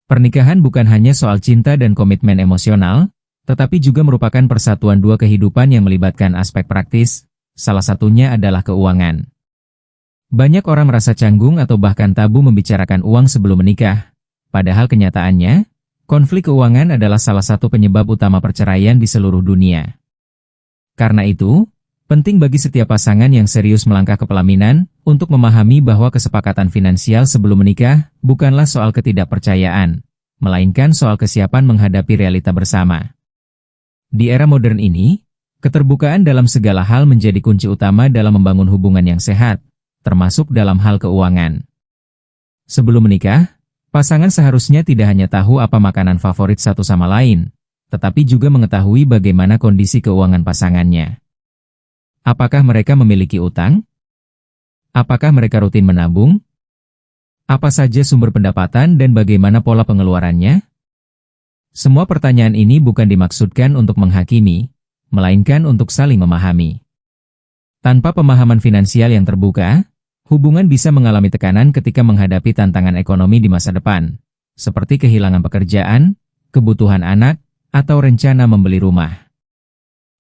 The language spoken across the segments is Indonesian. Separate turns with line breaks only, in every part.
Pernikahan bukan hanya soal cinta dan komitmen emosional, tetapi juga merupakan persatuan dua kehidupan yang melibatkan aspek praktis, salah satunya adalah keuangan. Banyak orang merasa canggung atau bahkan tabu membicarakan uang sebelum menikah, padahal kenyataannya, konflik keuangan adalah salah satu penyebab utama perceraian di seluruh dunia. Karena itu, penting bagi setiap pasangan yang serius melangkah ke pelaminan untuk memahami bahwa kesepakatan finansial sebelum menikah bukanlah soal ketidakpercayaan, melainkan soal kesiapan menghadapi realita bersama. Di era modern ini, keterbukaan dalam segala hal menjadi kunci utama dalam membangun hubungan yang sehat, termasuk dalam hal keuangan. Sebelum menikah, pasangan seharusnya tidak hanya tahu apa makanan favorit satu sama lain, tetapi juga mengetahui bagaimana kondisi keuangan pasangannya. Apakah mereka memiliki utang? Apakah mereka rutin menabung? Apa saja sumber pendapatan dan bagaimana pola pengeluarannya? Semua pertanyaan ini bukan dimaksudkan untuk menghakimi, melainkan untuk saling memahami. Tanpa pemahaman finansial yang terbuka, hubungan bisa mengalami tekanan ketika menghadapi tantangan ekonomi di masa depan, seperti kehilangan pekerjaan, kebutuhan anak, atau rencana membeli rumah.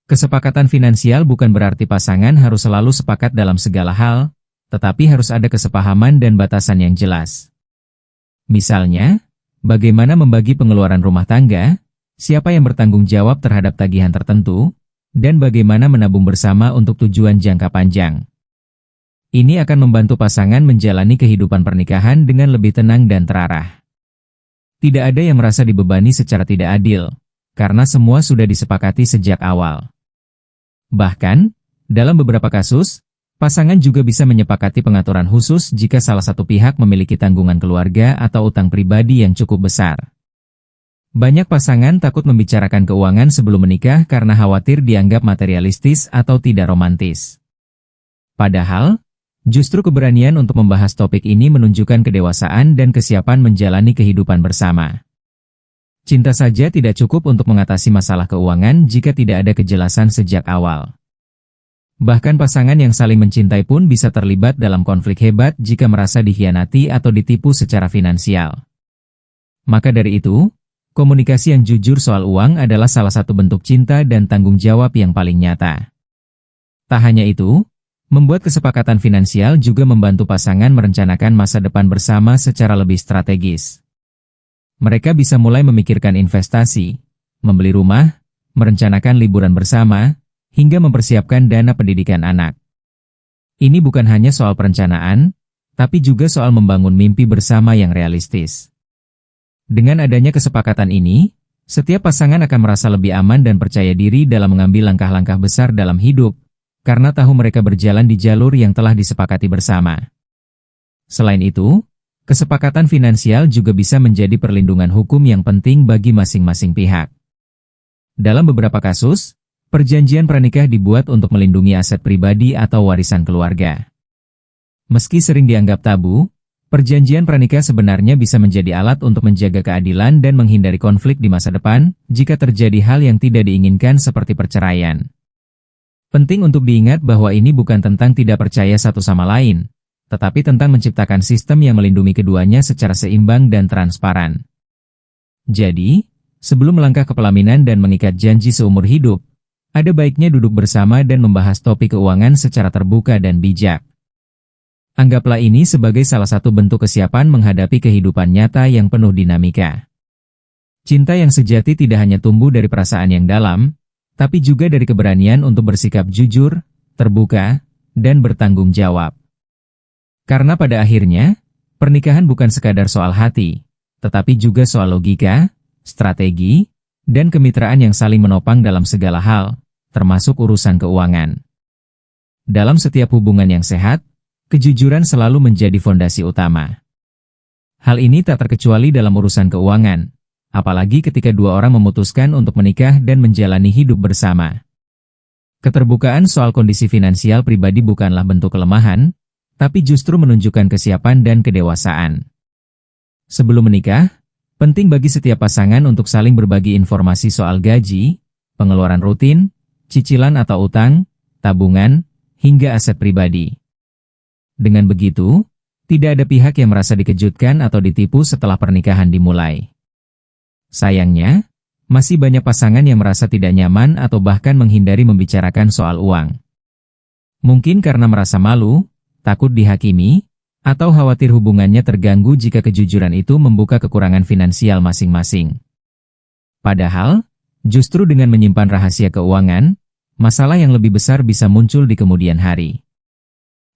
Kesepakatan finansial bukan berarti pasangan harus selalu sepakat dalam segala hal, tetapi harus ada kesepahaman dan batasan yang jelas. Misalnya, bagaimana membagi pengeluaran rumah tangga, siapa yang bertanggung jawab terhadap tagihan tertentu, dan bagaimana menabung bersama untuk tujuan jangka panjang. Ini akan membantu pasangan menjalani kehidupan pernikahan dengan lebih tenang dan terarah. Tidak ada yang merasa dibebani secara tidak adil, karena semua sudah disepakati sejak awal. Bahkan, dalam beberapa kasus, pasangan juga bisa menyepakati pengaturan khusus jika salah satu pihak memiliki tanggungan keluarga atau utang pribadi yang cukup besar. Banyak pasangan takut membicarakan keuangan sebelum menikah karena khawatir dianggap materialistis atau tidak romantis. Padahal, justru keberanian untuk membahas topik ini menunjukkan kedewasaan dan kesiapan menjalani kehidupan bersama. Cinta saja tidak cukup untuk mengatasi masalah keuangan jika tidak ada kejelasan sejak awal. Bahkan pasangan yang saling mencintai pun bisa terlibat dalam konflik hebat jika merasa dikhianati atau ditipu secara finansial. Maka dari itu, komunikasi yang jujur soal uang adalah salah satu bentuk cinta dan tanggung jawab yang paling nyata. Tak hanya itu, membuat kesepakatan finansial juga membantu pasangan merencanakan masa depan bersama secara lebih strategis. Mereka bisa mulai memikirkan investasi, membeli rumah, merencanakan liburan bersama, hingga mempersiapkan dana pendidikan anak. Ini bukan hanya soal perencanaan, tapi juga soal membangun mimpi bersama yang realistis. Dengan adanya kesepakatan ini, setiap pasangan akan merasa lebih aman dan percaya diri dalam mengambil langkah-langkah besar dalam hidup, karena tahu mereka berjalan di jalur yang telah disepakati bersama. Selain itu, kesepakatan finansial juga bisa menjadi perlindungan hukum yang penting bagi masing-masing pihak. Dalam beberapa kasus, perjanjian pranikah dibuat untuk melindungi aset pribadi atau warisan keluarga. Meski sering dianggap tabu, perjanjian pranikah sebenarnya bisa menjadi alat untuk menjaga keadilan dan menghindari konflik di masa depan jika terjadi hal yang tidak diinginkan seperti perceraian. Penting untuk diingat bahwa ini bukan tentang tidak percaya satu sama lain, tetapi tentang menciptakan sistem yang melindungi keduanya secara seimbang dan transparan. Jadi, sebelum melangkah ke pelaminan dan mengikat janji seumur hidup, ada baiknya duduk bersama dan membahas topik keuangan secara terbuka dan bijak. Anggaplah ini sebagai salah satu bentuk kesiapan menghadapi kehidupan nyata yang penuh dinamika. Cinta yang sejati tidak hanya tumbuh dari perasaan yang dalam, tapi juga dari keberanian untuk bersikap jujur, terbuka, dan bertanggung jawab. Karena pada akhirnya, pernikahan bukan sekadar soal hati, tetapi juga soal logika, strategi, dan kemitraan yang saling menopang dalam segala hal, termasuk urusan keuangan. Dalam setiap hubungan yang sehat, kejujuran selalu menjadi fondasi utama. Hal ini tak terkecuali dalam urusan keuangan, apalagi ketika dua orang memutuskan untuk menikah dan menjalani hidup bersama. Keterbukaan soal kondisi finansial pribadi bukanlah bentuk kelemahan, tapi justru menunjukkan kesiapan dan kedewasaan. Sebelum menikah, penting bagi setiap pasangan untuk saling berbagi informasi soal gaji, pengeluaran rutin, cicilan atau utang, tabungan, hingga aset pribadi. Dengan begitu, tidak ada pihak yang merasa dikejutkan atau ditipu setelah pernikahan dimulai. Sayangnya, masih banyak pasangan yang merasa tidak nyaman atau bahkan menghindari membicarakan soal uang. Mungkin karena merasa malu, takut dihakimi, atau khawatir hubungannya terganggu jika kejujuran itu membuka kekurangan finansial masing-masing. Padahal, justru dengan menyimpan rahasia keuangan, masalah yang lebih besar bisa muncul di kemudian hari.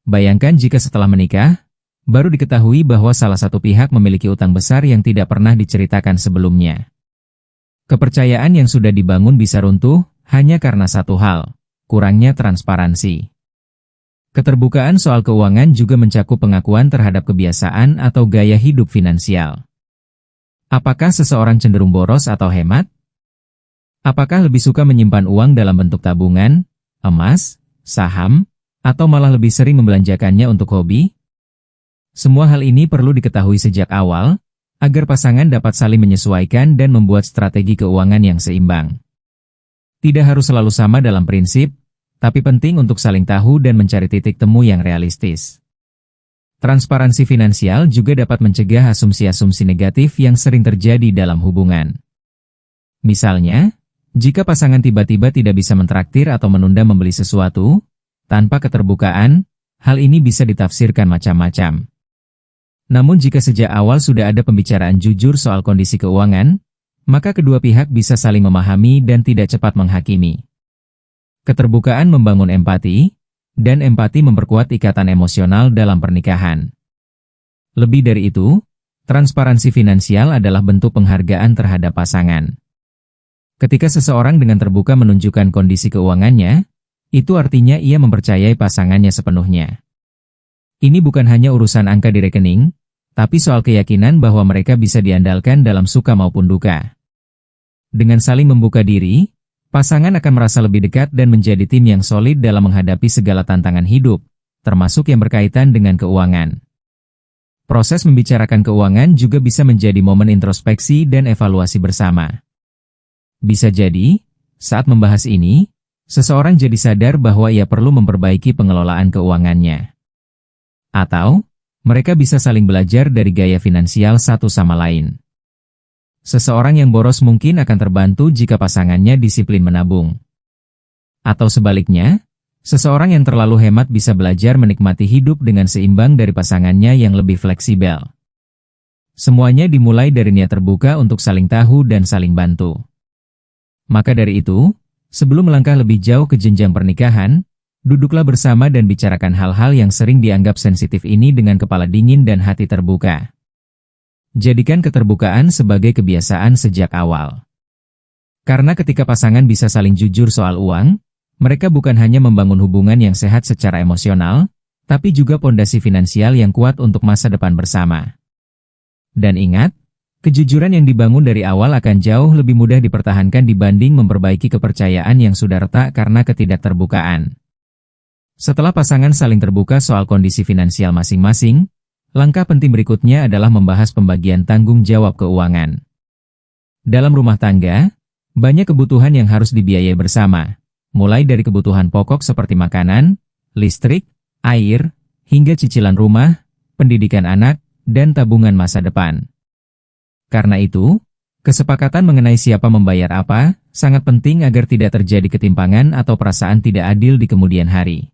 Bayangkan jika setelah menikah, baru diketahui bahwa salah satu pihak memiliki utang besar yang tidak pernah diceritakan sebelumnya. Kepercayaan yang sudah dibangun bisa runtuh hanya karena satu hal, kurangnya transparansi. Keterbukaan soal keuangan juga mencakup pengakuan terhadap kebiasaan atau gaya hidup finansial. Apakah seseorang cenderung boros atau hemat? Apakah lebih suka menyimpan uang dalam bentuk tabungan, emas, saham, atau malah lebih sering membelanjakannya untuk hobi? Semua hal ini perlu diketahui sejak awal, agar pasangan dapat saling menyesuaikan dan membuat strategi keuangan yang seimbang. Tidak harus selalu sama dalam prinsip, tapi penting untuk saling tahu dan mencari titik temu yang realistis. Transparansi finansial juga dapat mencegah asumsi-asumsi negatif yang sering terjadi dalam hubungan. Misalnya, jika pasangan tiba-tiba tidak bisa mentraktir atau menunda membeli sesuatu, tanpa keterbukaan, hal ini bisa ditafsirkan macam-macam. Namun jika sejak awal sudah ada pembicaraan jujur soal kondisi keuangan, maka kedua pihak bisa saling memahami dan tidak cepat menghakimi. Keterbukaan membangun empati, dan empati memperkuat ikatan emosional dalam pernikahan. Lebih dari itu, transparansi finansial adalah bentuk penghargaan terhadap pasangan. Ketika seseorang dengan terbuka menunjukkan kondisi keuangannya, itu artinya ia mempercayai pasangannya sepenuhnya. Ini bukan hanya urusan angka di rekening, tapi soal keyakinan bahwa mereka bisa diandalkan dalam suka maupun duka. Dengan saling membuka diri, pasangan akan merasa lebih dekat dan menjadi tim yang solid dalam menghadapi segala tantangan hidup, termasuk yang berkaitan dengan keuangan. Proses membicarakan keuangan juga bisa menjadi momen introspeksi dan evaluasi bersama. Bisa jadi, saat membahas ini, seseorang jadi sadar bahwa ia perlu memperbaiki pengelolaan keuangannya. Atau, mereka bisa saling belajar dari gaya finansial satu sama lain. Seseorang yang boros mungkin akan terbantu jika pasangannya disiplin menabung. Atau sebaliknya, seseorang yang terlalu hemat bisa belajar menikmati hidup dengan seimbang dari pasangannya yang lebih fleksibel. Semuanya dimulai dari niat terbuka untuk saling tahu dan saling bantu. Maka dari itu, sebelum melangkah lebih jauh ke jenjang pernikahan, duduklah bersama dan bicarakan hal-hal yang sering dianggap sensitif ini dengan kepala dingin dan hati terbuka. Jadikan keterbukaan sebagai kebiasaan sejak awal. Karena ketika pasangan bisa saling jujur soal uang, mereka bukan hanya membangun hubungan yang sehat secara emosional, tapi juga pondasi finansial yang kuat untuk masa depan bersama. Dan ingat, kejujuran yang dibangun dari awal akan jauh lebih mudah dipertahankan dibanding memperbaiki kepercayaan yang sudah retak karena ketidakterbukaan. Setelah pasangan saling terbuka soal kondisi finansial masing-masing, langkah penting berikutnya adalah membahas pembagian tanggung jawab keuangan. Dalam rumah tangga, banyak kebutuhan yang harus dibiayai bersama, mulai dari kebutuhan pokok seperti makanan, listrik, air, hingga cicilan rumah, pendidikan anak, dan tabungan masa depan. Karena itu, kesepakatan mengenai siapa membayar apa sangat penting agar tidak terjadi ketimpangan atau perasaan tidak adil di kemudian hari.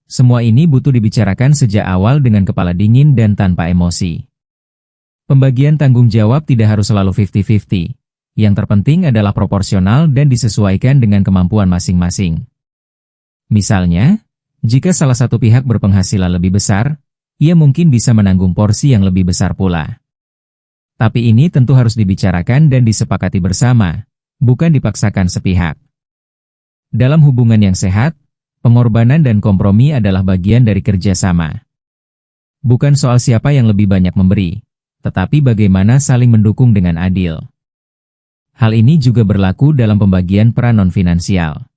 Semua ini butuh dibicarakan sejak awal dengan kepala dingin dan tanpa emosi. Pembagian tanggung jawab tidak harus selalu 50-50. Yang terpenting adalah proporsional dan disesuaikan dengan kemampuan masing-masing. Misalnya, jika salah satu pihak berpenghasilan lebih besar, ia mungkin bisa menanggung porsi yang lebih besar pula. Tapi ini tentu harus dibicarakan dan disepakati bersama, bukan dipaksakan sepihak. Dalam hubungan yang sehat, pengorbanan dan kompromi adalah bagian dari kerjasama. Bukan soal siapa yang lebih banyak memberi, tetapi bagaimana saling mendukung dengan adil. Hal ini juga berlaku dalam pembagian peran non-finansial.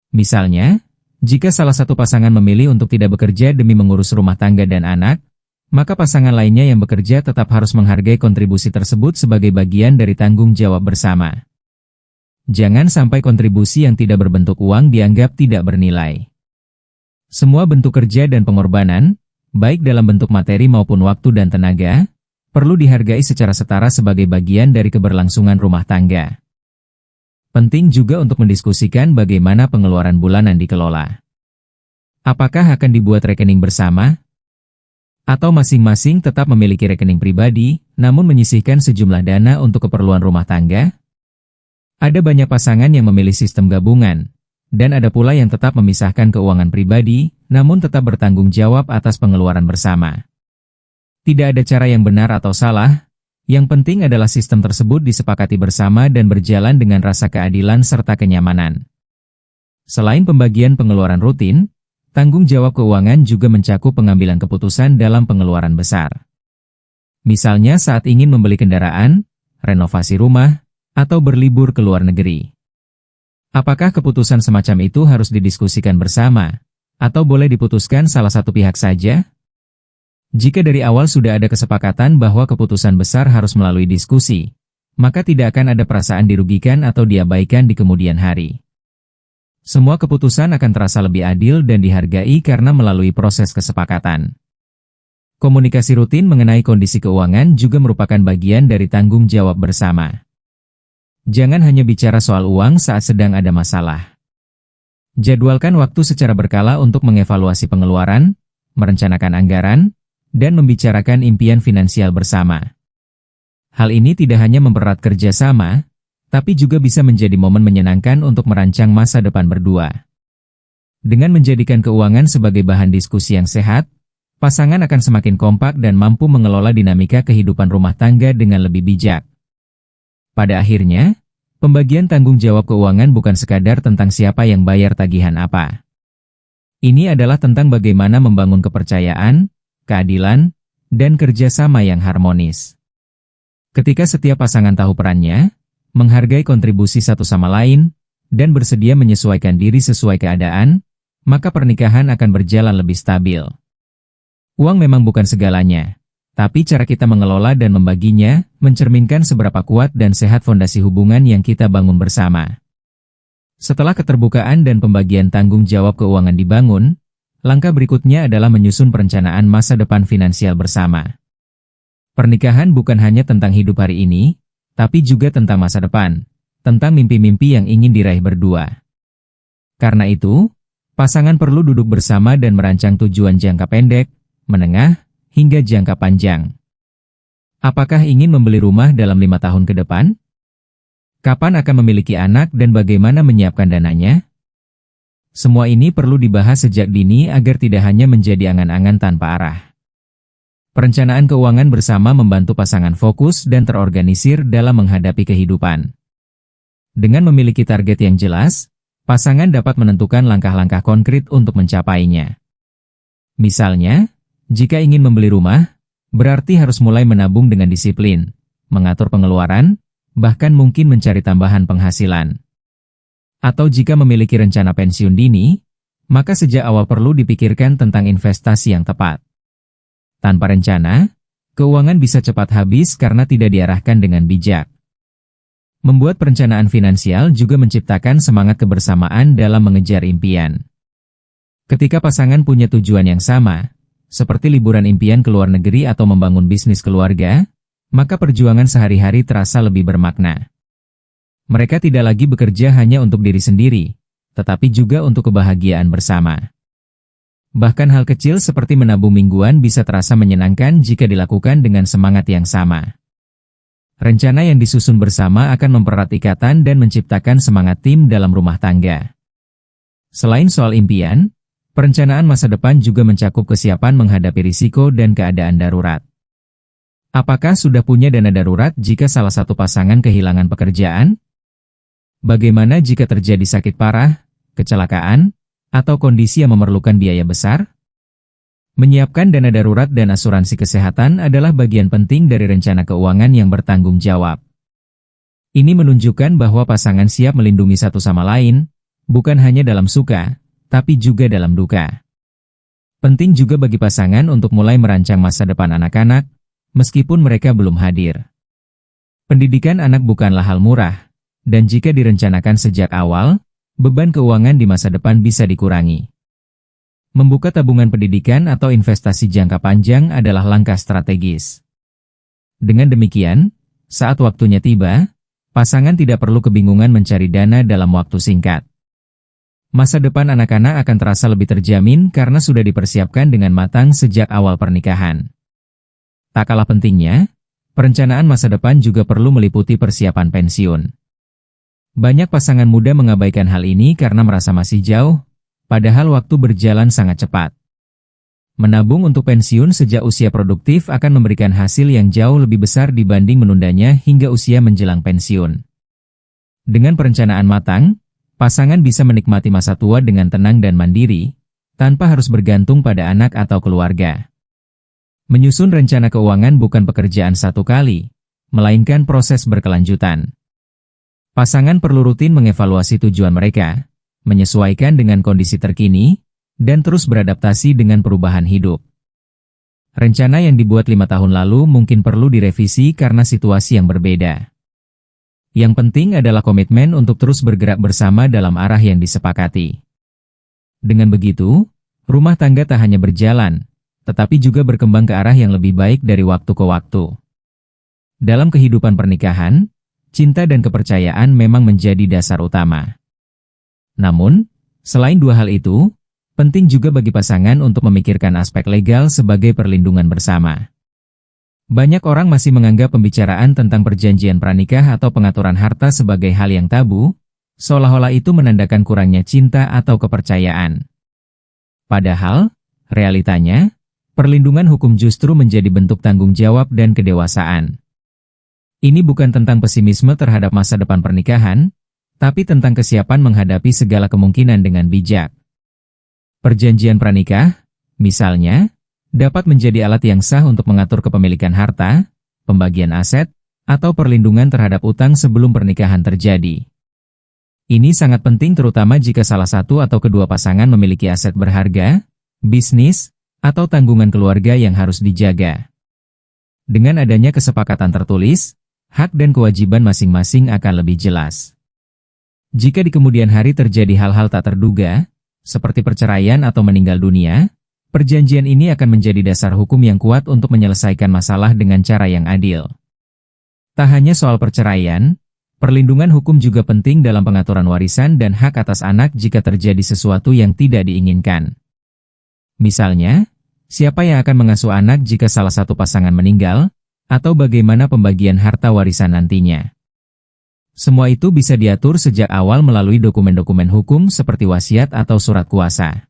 Misalnya, jika salah satu pasangan memilih untuk tidak bekerja demi mengurus rumah tangga dan anak, maka pasangan lainnya yang bekerja tetap harus menghargai kontribusi tersebut sebagai bagian dari tanggung jawab bersama. Jangan sampai kontribusi yang tidak berbentuk uang dianggap tidak bernilai. Semua bentuk kerja dan pengorbanan, baik dalam bentuk materi maupun waktu dan tenaga, perlu dihargai secara setara sebagai bagian dari keberlangsungan rumah tangga. Penting juga untuk mendiskusikan bagaimana pengeluaran bulanan dikelola. Apakah akan dibuat rekening bersama? Atau masing-masing tetap memiliki rekening pribadi, namun menyisihkan sejumlah dana untuk keperluan rumah tangga? Ada banyak pasangan yang memilih sistem gabungan, dan ada pula yang tetap memisahkan keuangan pribadi, namun tetap bertanggung jawab atas pengeluaran bersama. Tidak ada cara yang benar atau salah, yang penting adalah sistem tersebut disepakati bersama dan berjalan dengan rasa keadilan serta kenyamanan. Selain pembagian pengeluaran rutin, tanggung jawab keuangan juga mencakup pengambilan keputusan dalam pengeluaran besar. Misalnya saat ingin membeli kendaraan, renovasi rumah, atau berlibur ke luar negeri. Apakah keputusan semacam itu harus didiskusikan bersama, atau boleh diputuskan salah satu pihak saja? Jika dari awal sudah ada kesepakatan bahwa keputusan besar harus melalui diskusi, maka tidak akan ada perasaan dirugikan atau diabaikan di kemudian hari. Semua keputusan akan terasa lebih adil dan dihargai karena melalui proses kesepakatan. Komunikasi rutin mengenai kondisi keuangan juga merupakan bagian dari tanggung jawab bersama. Jangan hanya bicara soal uang saat sedang ada masalah. Jadwalkan waktu secara berkala untuk mengevaluasi pengeluaran, merencanakan anggaran, dan membicarakan impian finansial bersama. Hal ini tidak hanya mempererat kerjasama, tapi juga bisa menjadi momen menyenangkan untuk merancang masa depan berdua. Dengan menjadikan keuangan sebagai bahan diskusi yang sehat, pasangan akan semakin kompak dan mampu mengelola dinamika kehidupan rumah tangga dengan lebih bijak. Pada akhirnya, pembagian tanggung jawab keuangan bukan sekadar tentang siapa yang bayar tagihan apa. Ini adalah tentang bagaimana membangun kepercayaan, keadilan, dan kerjasama yang harmonis. Ketika setiap pasangan tahu perannya, menghargai kontribusi satu sama lain, dan bersedia menyesuaikan diri sesuai keadaan, maka pernikahan akan berjalan lebih stabil. Uang memang bukan segalanya, tapi cara kita mengelola dan membaginya mencerminkan seberapa kuat dan sehat fondasi hubungan yang kita bangun bersama. Setelah keterbukaan dan pembagian tanggung jawab keuangan dibangun, langkah berikutnya adalah menyusun perencanaan masa depan finansial bersama. Pernikahan bukan hanya tentang hidup hari ini, tapi juga tentang masa depan, tentang mimpi-mimpi yang ingin diraih berdua. Karena itu, pasangan perlu duduk bersama dan merancang tujuan jangka pendek, menengah, hingga jangka panjang. Apakah ingin membeli rumah dalam 5 tahun ke depan? Kapan akan memiliki anak dan bagaimana menyiapkan dananya? Semua ini perlu dibahas sejak dini agar tidak hanya menjadi angan-angan tanpa arah. Perencanaan keuangan bersama membantu pasangan fokus dan terorganisir dalam menghadapi kehidupan. Dengan memiliki target yang jelas, pasangan dapat menentukan langkah-langkah konkret untuk mencapainya. Misalnya, jika ingin membeli rumah, berarti harus mulai menabung dengan disiplin, mengatur pengeluaran, bahkan mungkin mencari tambahan penghasilan. Atau jika memiliki rencana pensiun dini, maka sejak awal perlu dipikirkan tentang investasi yang tepat. Tanpa rencana, keuangan bisa cepat habis karena tidak diarahkan dengan bijak. Membuat perencanaan finansial juga menciptakan semangat kebersamaan dalam mengejar impian. Ketika pasangan punya tujuan yang sama, seperti liburan impian ke luar negeri atau membangun bisnis keluarga, maka perjuangan sehari-hari terasa lebih bermakna. Mereka tidak lagi bekerja hanya untuk diri sendiri, tetapi juga untuk kebahagiaan bersama. Bahkan hal kecil seperti menabung mingguan bisa terasa menyenangkan jika dilakukan dengan semangat yang sama. Rencana yang disusun bersama akan mempererat ikatan dan menciptakan semangat tim dalam rumah tangga. Selain soal impian, perencanaan masa depan juga mencakup kesiapan menghadapi risiko dan keadaan darurat. Apakah sudah punya dana darurat jika salah satu pasangan kehilangan pekerjaan? Bagaimana jika terjadi sakit parah, kecelakaan, atau kondisi yang memerlukan biaya besar? Menyiapkan dana darurat dan asuransi kesehatan adalah bagian penting dari rencana keuangan yang bertanggung jawab. Ini menunjukkan bahwa pasangan siap melindungi satu sama lain, bukan hanya dalam suka, tapi juga dalam duka. Penting juga bagi pasangan untuk mulai merancang masa depan anak-anak, meskipun mereka belum hadir. Pendidikan anak bukanlah hal murah, dan jika direncanakan sejak awal, beban keuangan di masa depan bisa dikurangi. Membuka tabungan pendidikan atau investasi jangka panjang adalah langkah strategis. Dengan demikian, saat waktunya tiba, pasangan tidak perlu kebingungan mencari dana dalam waktu singkat. Masa depan anak-anak akan terasa lebih terjamin karena sudah dipersiapkan dengan matang sejak awal pernikahan. Tak kalah pentingnya, perencanaan masa depan juga perlu meliputi persiapan pensiun. Banyak pasangan muda mengabaikan hal ini karena merasa masih jauh, padahal waktu berjalan sangat cepat. Menabung untuk pensiun sejak usia produktif akan memberikan hasil yang jauh lebih besar dibanding menundanya hingga usia menjelang pensiun. Dengan perencanaan matang, pasangan bisa menikmati masa tua dengan tenang dan mandiri, tanpa harus bergantung pada anak atau keluarga. Menyusun rencana keuangan bukan pekerjaan satu kali, melainkan proses berkelanjutan. Pasangan perlu rutin mengevaluasi tujuan mereka, menyesuaikan dengan kondisi terkini, dan terus beradaptasi dengan perubahan hidup. Rencana yang dibuat 5 tahun lalu mungkin perlu direvisi karena situasi yang berbeda. Yang penting adalah komitmen untuk terus bergerak bersama dalam arah yang disepakati. Dengan begitu, rumah tangga tak hanya berjalan, tetapi juga berkembang ke arah yang lebih baik dari waktu ke waktu. Dalam kehidupan pernikahan, cinta dan kepercayaan memang menjadi dasar utama. Namun, selain dua hal itu, penting juga bagi pasangan untuk memikirkan aspek legal sebagai perlindungan bersama. Banyak orang masih menganggap pembicaraan tentang perjanjian pranikah atau pengaturan harta sebagai hal yang tabu, seolah-olah itu menandakan kurangnya cinta atau kepercayaan. Padahal, realitanya, perlindungan hukum justru menjadi bentuk tanggung jawab dan kedewasaan. Ini bukan tentang pesimisme terhadap masa depan pernikahan, tapi tentang kesiapan menghadapi segala kemungkinan dengan bijak. Perjanjian pranikah, misalnya, dapat menjadi alat yang sah untuk mengatur kepemilikan harta, pembagian aset, atau perlindungan terhadap utang sebelum pernikahan terjadi. Ini sangat penting terutama jika salah satu atau kedua pasangan memiliki aset berharga, bisnis, atau tanggungan keluarga yang harus dijaga. Dengan adanya kesepakatan tertulis, hak dan kewajiban masing-masing akan lebih jelas. Jika di kemudian hari terjadi hal-hal tak terduga, seperti perceraian atau meninggal dunia, perjanjian ini akan menjadi dasar hukum yang kuat untuk menyelesaikan masalah dengan cara yang adil. Tak hanya soal perceraian, perlindungan hukum juga penting dalam pengaturan warisan dan hak atas anak jika terjadi sesuatu yang tidak diinginkan. Misalnya, siapa yang akan mengasuh anak jika salah satu pasangan meninggal, atau bagaimana pembagian harta warisan nantinya. Semua itu bisa diatur sejak awal melalui dokumen-dokumen hukum seperti wasiat atau surat kuasa.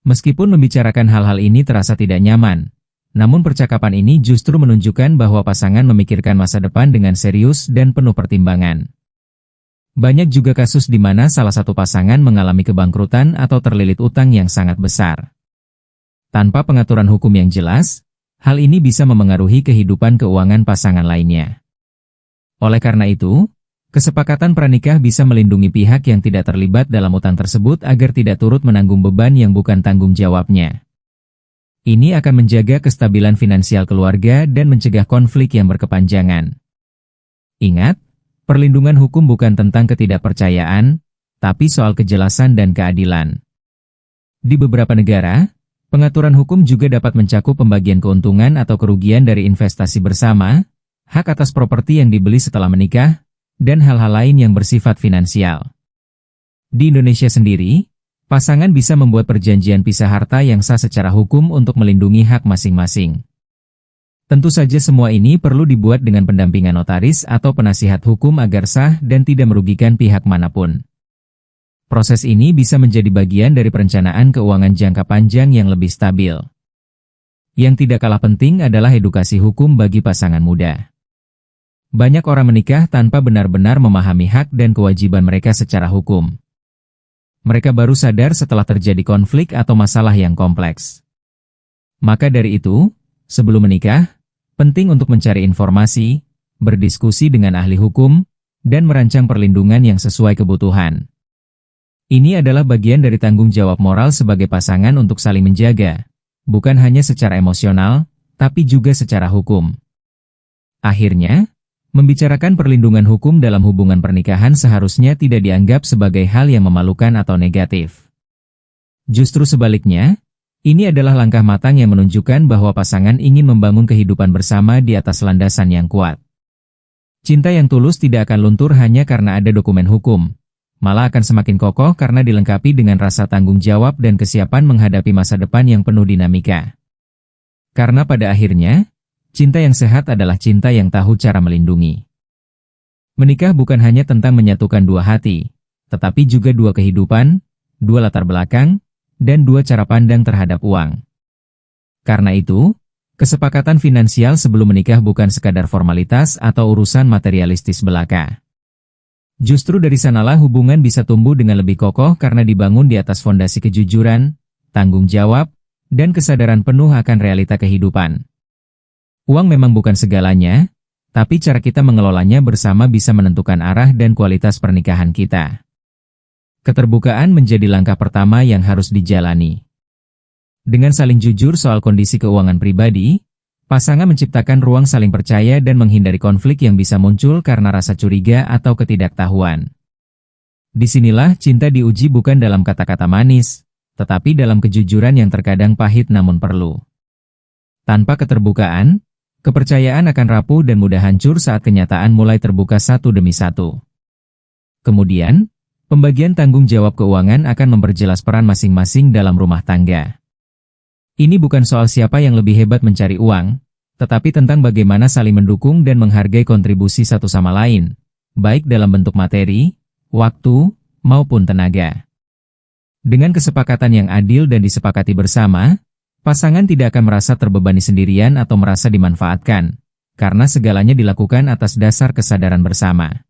Meskipun membicarakan hal-hal ini terasa tidak nyaman, namun percakapan ini justru menunjukkan bahwa pasangan memikirkan masa depan dengan serius dan penuh pertimbangan. Banyak juga kasus di mana salah satu pasangan mengalami kebangkrutan atau terlilit utang yang sangat besar. Tanpa pengaturan hukum yang jelas, hal ini bisa memengaruhi kehidupan keuangan pasangan lainnya. Oleh karena itu, kesepakatan pranikah bisa melindungi pihak yang tidak terlibat dalam utang tersebut agar tidak turut menanggung beban yang bukan tanggung jawabnya. Ini akan menjaga kestabilan finansial keluarga dan mencegah konflik yang berkepanjangan. Ingat, perlindungan hukum bukan tentang ketidakpercayaan, tapi soal kejelasan dan keadilan. Di beberapa negara, pengaturan hukum juga dapat mencakup pembagian keuntungan atau kerugian dari investasi bersama, hak atas properti yang dibeli setelah menikah, dan hal-hal lain yang bersifat finansial. Di Indonesia sendiri, pasangan bisa membuat perjanjian pisah harta yang sah secara hukum untuk melindungi hak masing-masing. Tentu saja semua ini perlu dibuat dengan pendampingan notaris atau penasihat hukum agar sah dan tidak merugikan pihak manapun. Proses ini bisa menjadi bagian dari perencanaan keuangan jangka panjang yang lebih stabil. Yang tidak kalah penting adalah edukasi hukum bagi pasangan muda. Banyak orang menikah tanpa benar-benar memahami hak dan kewajiban mereka secara hukum. Mereka baru sadar setelah terjadi konflik atau masalah yang kompleks. Maka dari itu, sebelum menikah, penting untuk mencari informasi, berdiskusi dengan ahli hukum, dan merancang perlindungan yang sesuai kebutuhan. Ini adalah bagian dari tanggung jawab moral sebagai pasangan untuk saling menjaga, bukan hanya secara emosional, tapi juga secara hukum. Akhirnya, membicarakan perlindungan hukum dalam hubungan pernikahan seharusnya tidak dianggap sebagai hal yang memalukan atau negatif. Justru sebaliknya, Ini adalah langkah matang yang menunjukkan bahwa pasangan ingin membangun kehidupan bersama di atas landasan yang kuat. Cinta yang tulus tidak akan luntur hanya karena ada dokumen hukum, malah akan semakin kokoh karena dilengkapi dengan rasa tanggung jawab dan kesiapan menghadapi masa depan yang penuh dinamika. Karena pada akhirnya, cinta yang sehat adalah cinta yang tahu cara melindungi. Menikah bukan hanya tentang menyatukan dua hati, tetapi juga dua kehidupan, dua latar belakang, dan dua cara pandang terhadap uang. Karena itu, kesepakatan finansial sebelum menikah bukan sekadar formalitas atau urusan materialistis belaka. Justru dari sanalah hubungan bisa tumbuh dengan lebih kokoh karena dibangun di atas fondasi kejujuran, tanggung jawab, dan kesadaran penuh akan realita kehidupan. Uang memang bukan segalanya, tapi cara kita mengelolanya bersama bisa menentukan arah dan kualitas pernikahan kita. Keterbukaan menjadi langkah pertama yang harus dijalani. Dengan saling jujur soal kondisi keuangan pribadi, pasangan menciptakan ruang saling percaya dan menghindari konflik yang bisa muncul karena rasa curiga atau ketidaktahuan. Disinilah cinta diuji bukan dalam kata-kata manis, tetapi dalam kejujuran yang terkadang pahit namun perlu. Tanpa keterbukaan, kepercayaan akan rapuh dan mudah hancur saat kenyataan mulai terbuka satu demi satu. Kemudian, pembagian tanggung jawab keuangan akan memperjelas peran masing-masing dalam rumah tangga. Ini bukan soal siapa yang lebih hebat mencari uang, tetapi tentang bagaimana saling mendukung dan menghargai kontribusi satu sama lain, baik dalam bentuk materi, waktu, maupun tenaga. Dengan kesepakatan yang adil dan disepakati bersama, pasangan tidak akan merasa terbebani sendirian atau merasa dimanfaatkan, karena segalanya dilakukan atas dasar kesadaran bersama.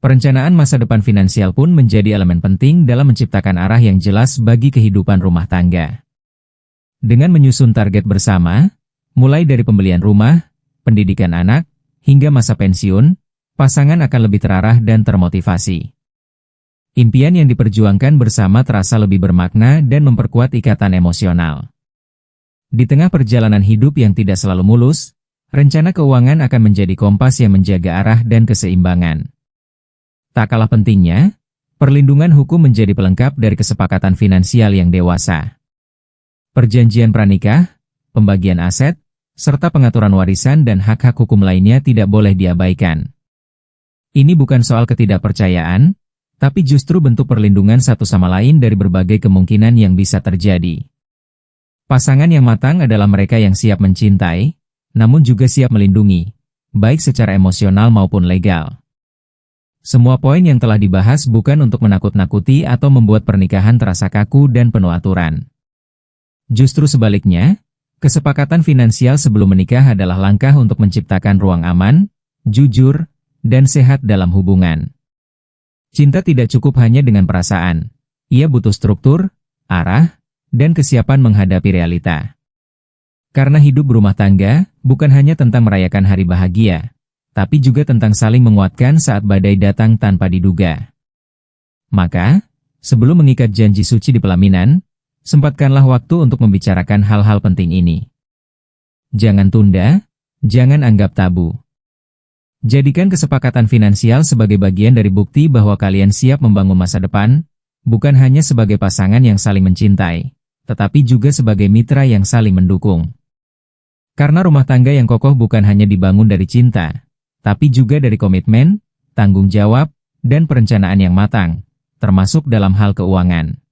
Perencanaan masa depan finansial pun menjadi elemen penting dalam menciptakan arah yang jelas bagi kehidupan rumah tangga. Dengan menyusun target bersama, mulai dari pembelian rumah, pendidikan anak, hingga masa pensiun, pasangan akan lebih terarah dan termotivasi. Impian yang diperjuangkan bersama terasa lebih bermakna dan memperkuat ikatan emosional. Di tengah perjalanan hidup yang tidak selalu mulus, rencana keuangan akan menjadi kompas yang menjaga arah dan keseimbangan. Tak kalah pentingnya, perlindungan hukum menjadi pelengkap dari kesepakatan finansial yang dewasa. Perjanjian pranikah, pembagian aset, serta pengaturan warisan dan hak-hak hukum lainnya tidak boleh diabaikan. Ini bukan soal ketidakpercayaan, tapi justru bentuk perlindungan satu sama lain dari berbagai kemungkinan yang bisa terjadi. Pasangan yang matang adalah mereka yang siap mencintai, namun juga siap melindungi, baik secara emosional maupun legal. Semua poin yang telah dibahas bukan untuk menakut-nakuti atau membuat pernikahan terasa kaku dan penuh aturan. Justru sebaliknya, kesepakatan finansial sebelum menikah adalah langkah untuk menciptakan ruang aman, jujur, dan sehat dalam hubungan. Cinta tidak cukup hanya dengan perasaan. Ia butuh struktur, arah, dan kesiapan menghadapi realita. Karena hidup berumah tangga bukan hanya tentang merayakan hari bahagia, tapi juga tentang saling menguatkan saat badai datang tanpa diduga. Maka, sebelum mengikat janji suci di pelaminan, sempatkanlah waktu untuk membicarakan hal-hal penting ini. Jangan tunda, jangan anggap tabu. Jadikan kesepakatan finansial sebagai bagian dari bukti bahwa kalian siap membangun masa depan, bukan hanya sebagai pasangan yang saling mencintai, tetapi juga sebagai mitra yang saling mendukung. Karena rumah tangga yang kokoh bukan hanya dibangun dari cinta, tapi juga dari komitmen, tanggung jawab, dan perencanaan yang matang, termasuk dalam hal keuangan.